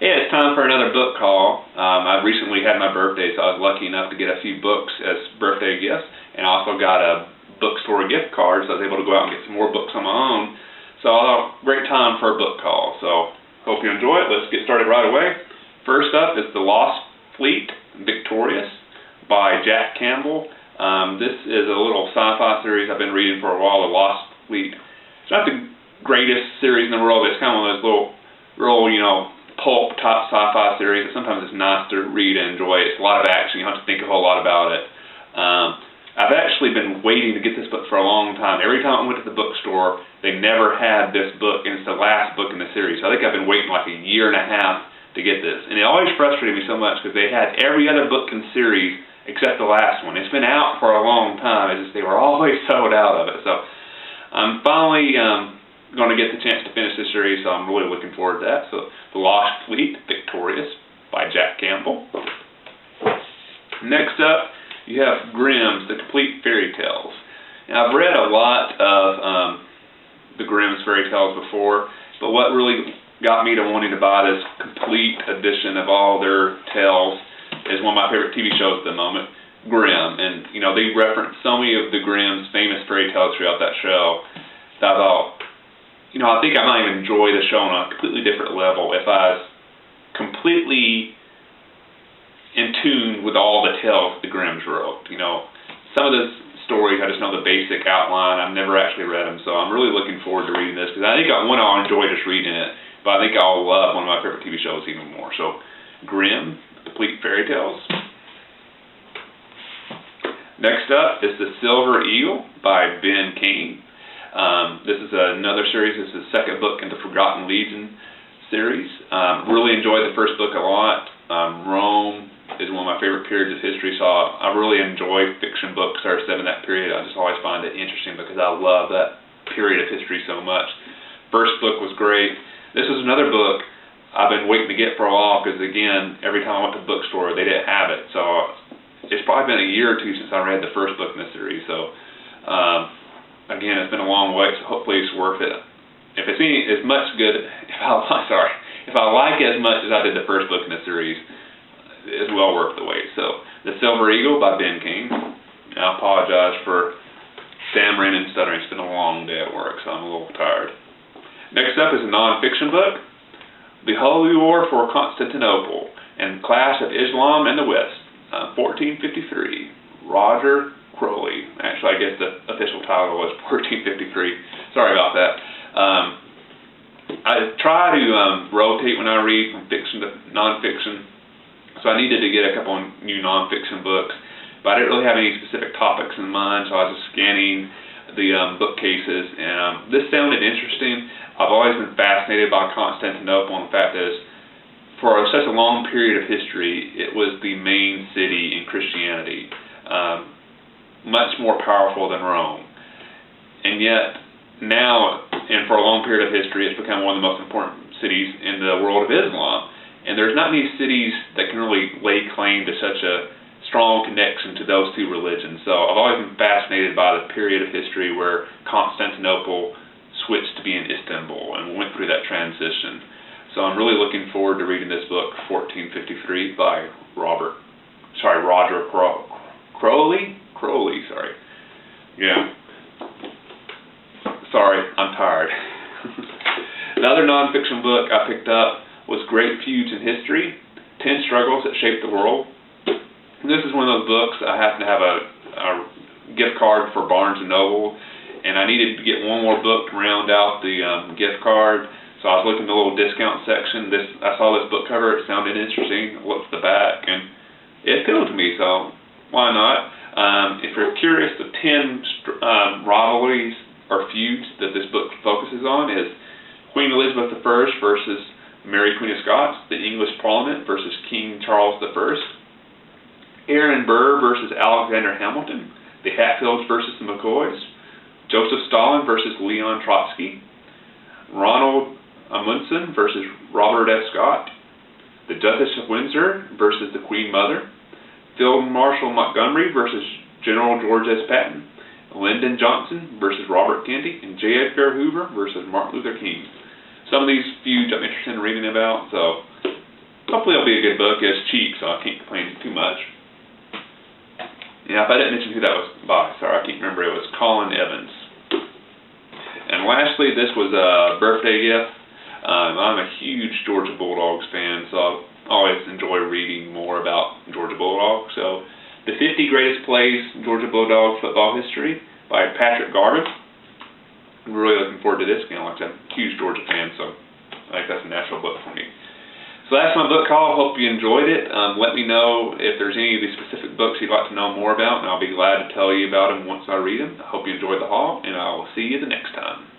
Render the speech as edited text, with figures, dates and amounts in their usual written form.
Yeah, it's time for another book call. I recently had my birthday, so I was lucky enough to get a few books as birthday gifts, and I also got a bookstore gift card, so I was able to go out and get some more books on my own. So great time for a book call. So hope you enjoy it. Let's get started right away. First up is The Lost Fleet, Victorious by Jack Campbell. This is a little sci-fi series I've been reading for a while, The Lost Fleet. It's not the greatest series in the world, but it's kind of one of those real, pulp top sci-fi series that sometimes it's nice to read and enjoy. It's a lot of action. You don't have to think a whole lot about it. I've actually been waiting to get this book for a long time. Every time I went to the bookstore, they never had this book, and it's the last book in the series. So I think I've been waiting like a year and a half to get this. And it always frustrated me so much because they had every other book in the series except the last one. It's been out for a long time. It's just they were always sold out of it. So I'm finally going to get the chance to finish this series, so I'm really looking forward to that. So, The Lost Fleet, Victorious by Jack Campbell. Next up, you have Grimm's The Complete Fairy Tales. Now, I've read a lot of the Grimm's fairy tales before, but what really got me to wanting to buy this complete edition of all their tales is one of my favorite TV shows at the moment, Grimm. And, they reference so many of the Grimm's famous fairy tales throughout that show that I thought, I think I might even enjoy the show on a completely different level if I was completely in tune with all the tales the Grimms wrote. Some of the stories, I just know the basic outline. I've never actually read them, so I'm really looking forward to reading this because I think I'll enjoy just reading it, but I think I'll love one of my favorite TV shows even more. So, Grimm, Complete Fairy Tales. Next up is The Silver Eagle by Ben King. This is another series. This is the second book in the Forgotten Legion series. Really enjoyed the first book a lot. Rome is one of my favorite periods of history, so I really enjoy fiction books that are set in that period. I just always find it interesting because I love that period of history so much. First book was great. This is another book I've been waiting to get for a while because, again, every time I went to the bookstore, they didn't have it. So it's probably been a year or two since I read the first book in the series. So again, it's been a long wait, so hopefully it's worth it. If it's as much good, if I like it as much as I did the first book in the series, it's well worth the wait. So, The Silver Eagle by Ben King. I apologize for stammering and stuttering. It's been a long day at work, so I'm a little tired. Next up is a non-fiction book, The Holy War for Constantinople and Clash of Islam and the West, 1453. Roger Crowley. Actually, I guess the official title was 1453. Sorry about that. I try to rotate when I read from fiction to nonfiction, so I needed to get a couple of new nonfiction books, but I didn't really have any specific topics in mind, so I was just scanning the bookcases, and this sounded interesting. I've always been fascinated by Constantinople, and the fact is, for such a long period of history, it was the main city in Christianity. Much more powerful than Rome. And yet, now, and for a long period of history, it's become one of the most important cities in the world of Islam. And there's not many cities that can really lay claim to such a strong connection to those two religions. So I've always been fascinated by the period of history where Constantinople switched to being Istanbul and went through that transition. So I'm really looking forward to reading this book, 1453, by Roger Crowley, sorry. Yeah. Sorry, I'm tired. Another nonfiction book I picked up was Great Feuds in History, 10 Struggles That Shaped the World. This is one of those books. I happen to have a gift card for Barnes & Noble, and I needed to get one more book to round out the gift card, so I was looking at the little discount section. I saw this book cover. It sounded interesting. I looked at the back, and it appealed to me, so why not? If you're curious, the 10 rivalries or feuds that this book focuses on is Queen Elizabeth I versus Mary Queen of Scots, the English Parliament versus King Charles I, Aaron Burr versus Alexander Hamilton, the Hatfields versus the McCoys, Joseph Stalin versus Leon Trotsky, Ronald Amundsen versus Robert F. Scott, the Duchess of Windsor versus the Queen Mother, Field Marshal Montgomery versus General George S. Patton, Lyndon Johnson versus Robert Kennedy, and J. Edgar Hoover versus Martin Luther King. Some of these feuds I'm interested in reading about, so hopefully it'll be a good book. It's cheap, so I can't complain too much. Yeah, if I didn't mention who that was by, sorry, I can't remember. It was Colin Evans. And lastly, this was a birthday gift. I'm a huge Georgia Bulldogs fan, so I always enjoy reading more about Georgia Bulldogs. So, The 50 Greatest Plays in Georgia Bulldogs Football History by Patrick Garvin. I'm really looking forward to this. Like I said, I'm a huge Georgia fan, so I think that's a natural book for me. So that's my book haul. Hope you enjoyed it. Let me know if there's any of these specific books you'd like to know more about, and I'll be glad to tell you about them once I read them. I hope you enjoyed the haul, and I'll see you the next time.